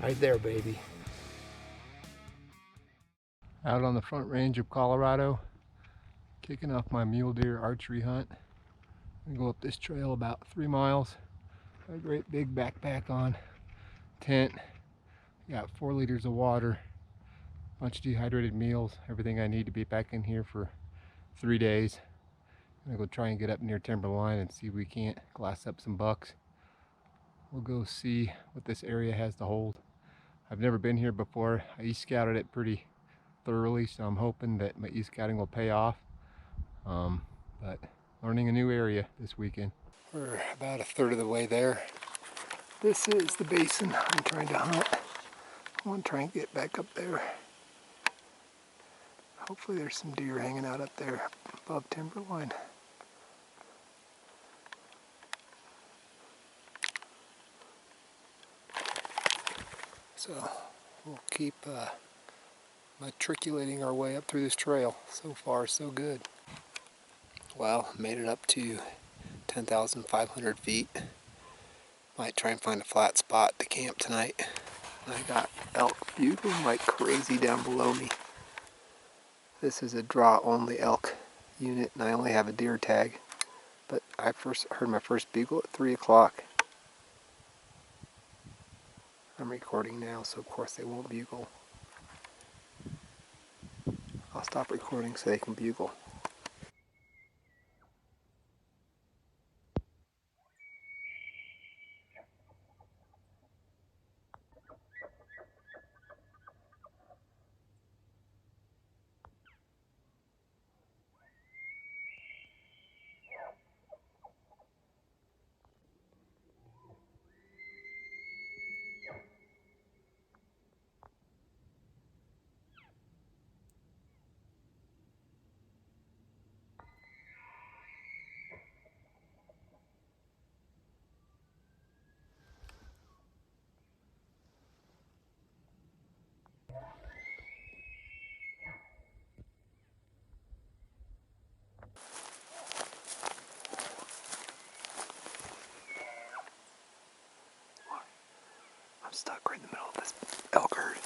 Right there, baby. Out on the front range of Colorado, kicking off my mule deer archery hunt. I'm gonna go up this trail about 3 miles. Got a great big backpack on, tent, got 4 liters of water, bunch of dehydrated meals, everything I need to be back in here for 3 days. I'm gonna go try and get up near Timberline and see if we can't glass up some bucks. We'll go see what this area has to hold. I've never been here before. I e-scouted it pretty thoroughly, so I'm hoping that my e-scouting will pay off. But learning a new area this weekend. We're about a third of the way there. This is the basin I'm trying to hunt. I want to try and get back up there. Hopefully there's some deer hanging out up there above Timberline. So we'll keep matriculating our way up through this trail. So far, so good. Well, made it up to 10,500 feet. Might try and find a flat spot to camp tonight. I got elk bugling like crazy down below me. This is a draw-only elk unit, and I only have a deer tag. But I first heard my first bugle at 3 o'clock. I'm recording now, so of course they won't bugle. I'll stop recording so they can bugle. I'm stuck right in the middle of this elk herd.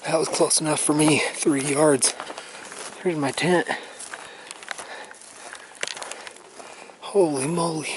That was close enough for me. 3 yards. Here's my tent. Holy moly.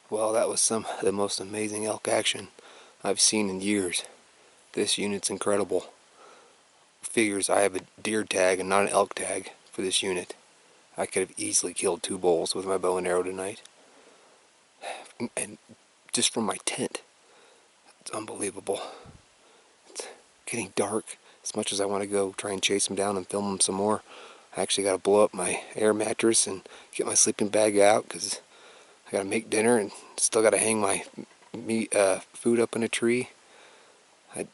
Well, that was some of the most amazing elk action I've seen in years. This unit's incredible. Figures I have a deer tag and not an elk tag for this unit. I could have easily killed 2 bulls with my bow and arrow tonight. And just from my tent, it's unbelievable. It's getting dark. As much as I want to go try and chase them down and film them some more, I actually got to blow up my air mattress and get my sleeping bag out because I got to make dinner and still got to hang my food up in a tree. I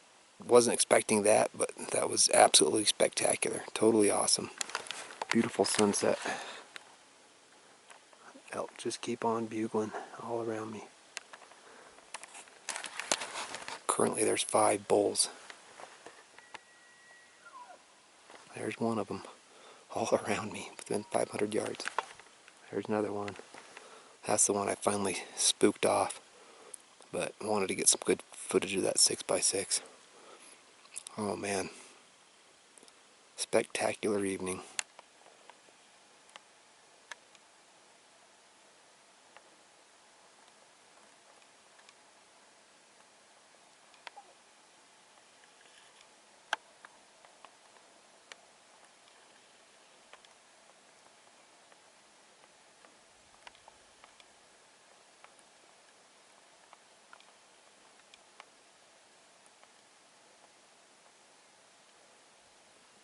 wasn't expecting that, but that was absolutely spectacular. Totally awesome. Beautiful sunset. Elk just keep on bugling all around me. Currently there's 5 bulls. There's one of them all around me within 500 yards. There's another one. That's the one I finally spooked off, but I wanted to get some good footage of that 6x6. Oh man, spectacular evening.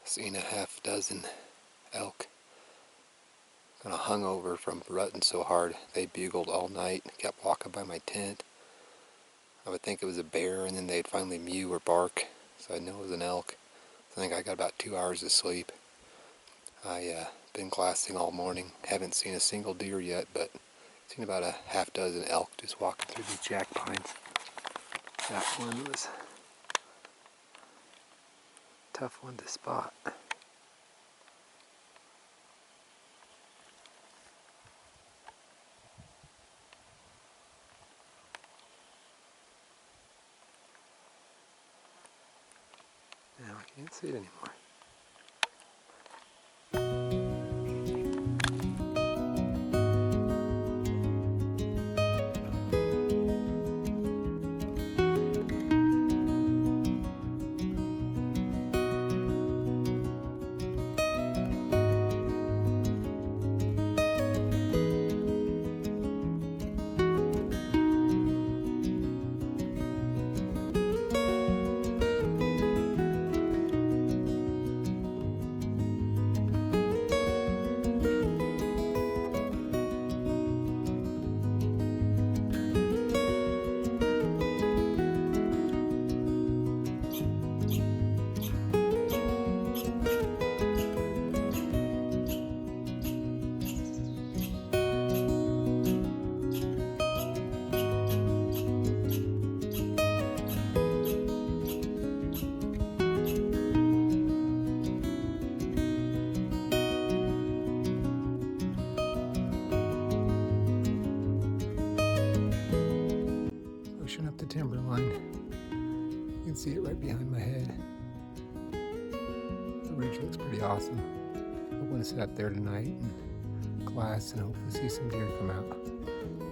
Seen a half dozen elk. Kind of hungover from rutting so hard. They bugled all night, kept walking by my tent. I would think it was a bear, and then they'd finally mew or bark, so I know it was an elk. I think I got about 2 hours of sleep. I been glassing all morning. Haven't seen a single deer yet, but seen about a half dozen elk just walking through these jack pines. That one was a tough one to spot. Now I can't see it anymore. Pushing up the timberline. You can see it right behind my head. The ridge looks pretty awesome. I'm going to sit up there tonight and glass and hopefully see some deer come out.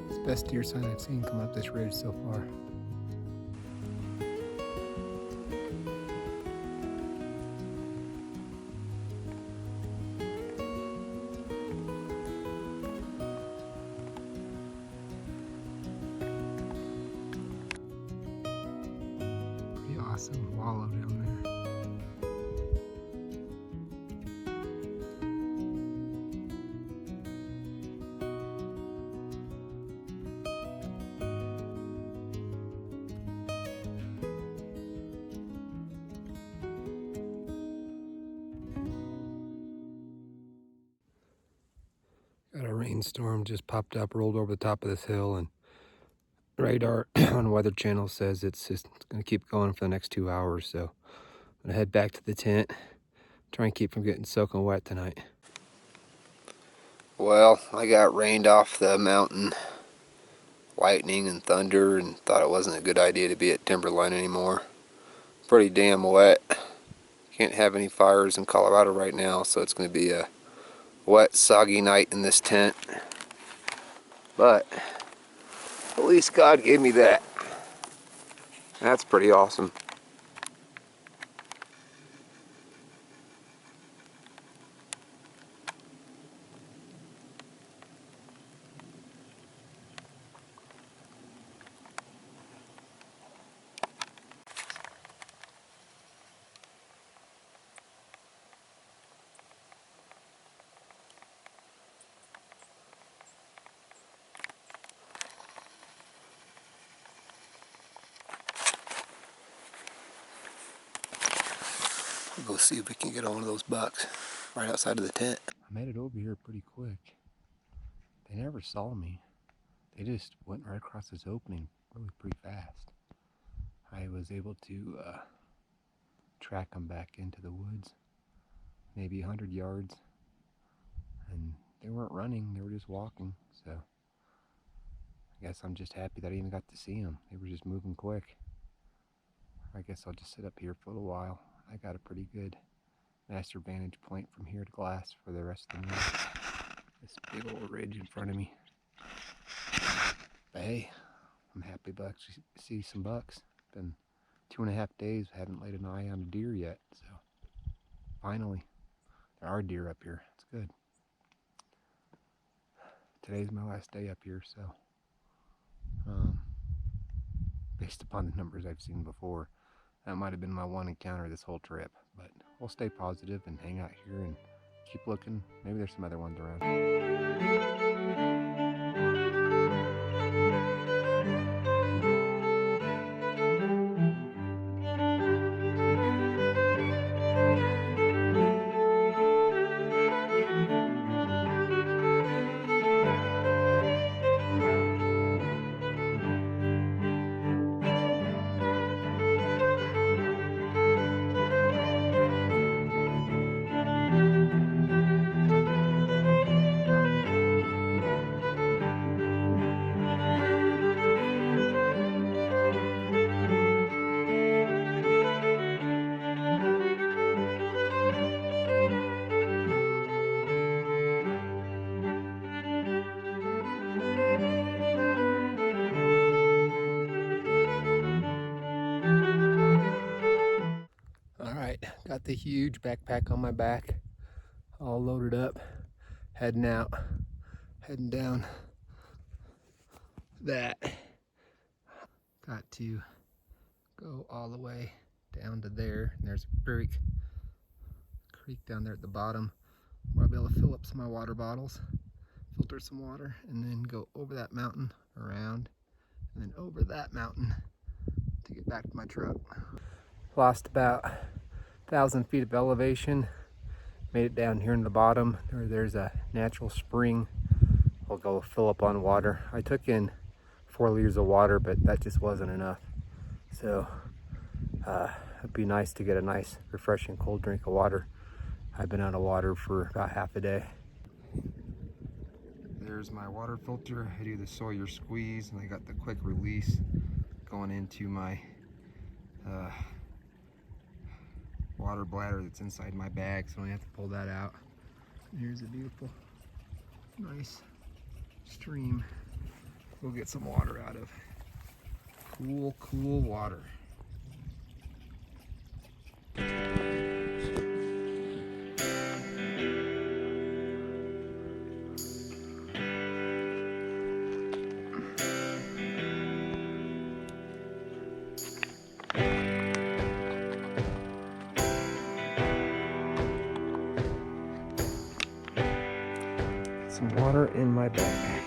It's the best deer sign I've seen come up this ridge so far. Awesome wallow down there. Got a rainstorm just popped up, rolled over the top of this hill, and radar on Weather Channel says it's going to keep going for the next 2 hours. So I'm going to head back to the tent, try and keep from getting soaking wet tonight. Well, I got rained off the mountain, lightning and thunder, and thought it wasn't a good idea to be at timberline anymore. Pretty damn wet. Can't have any fires in Colorado right now, so it's going to be a wet, soggy night in this tent. But at least God gave me that. That's pretty awesome. We'll go see if we can get on one of those bucks right outside of the tent. I made it over here pretty quick. They never saw me. They just went right across this opening really pretty fast. I was able to track them back into the woods, maybe 100 yards. And they weren't running, they were just walking. So I guess I'm just happy that I even got to see them. They were just moving quick. I guess I'll just sit up here for a little while. I got a pretty good master vantage point from here to glass for the rest of the night. This big old ridge in front of me. But hey, I'm happy to actually see some bucks. Been 2.5 days, haven't laid an eye on a deer yet. So finally, there are deer up here. It's good. Today's my last day up here, so based upon the numbers I've seen before, that might have been my one encounter this whole trip. But we'll stay positive and hang out here and keep looking. Maybe there's some other ones around. Got the huge backpack on my back, all loaded up, heading out, heading down that. Got to go all the way down to there, and there's a creek down there at the bottom where I'll be able to fill up some of my water bottles, filter some water, and then go over that mountain, around, and then over that mountain to get back to my truck. Lost about 1,000 feet of elevation, made it down here in the bottom where there's a natural spring. I'll go fill up on water. I took in 4 liters of water, but that just wasn't enough. So it'd be nice to get a nice refreshing cold drink of water. I've been out of water for about half a day. There's my water filter. I do the Sawyer squeeze, and I got the quick release going into my water bladder that's inside my bag, so I don't have to pull that out. And here's a beautiful, nice stream we'll get some water out of. Cool, cool water. Some water in my bag.